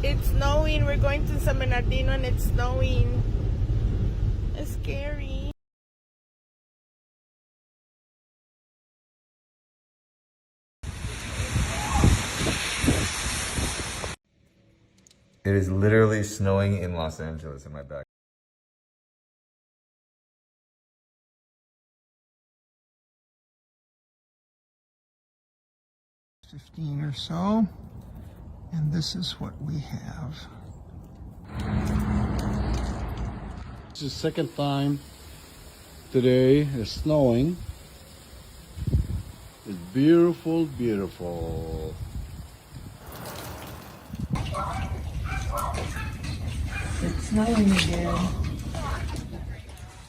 It's snowing. We're going to San Bernardino and it's snowing. It's scary. It is literally snowing in Los Angeles in my back. 15 or so, and this is what we have. It's the second time today. It's snowing. It's beautiful, beautiful. It's snowing again.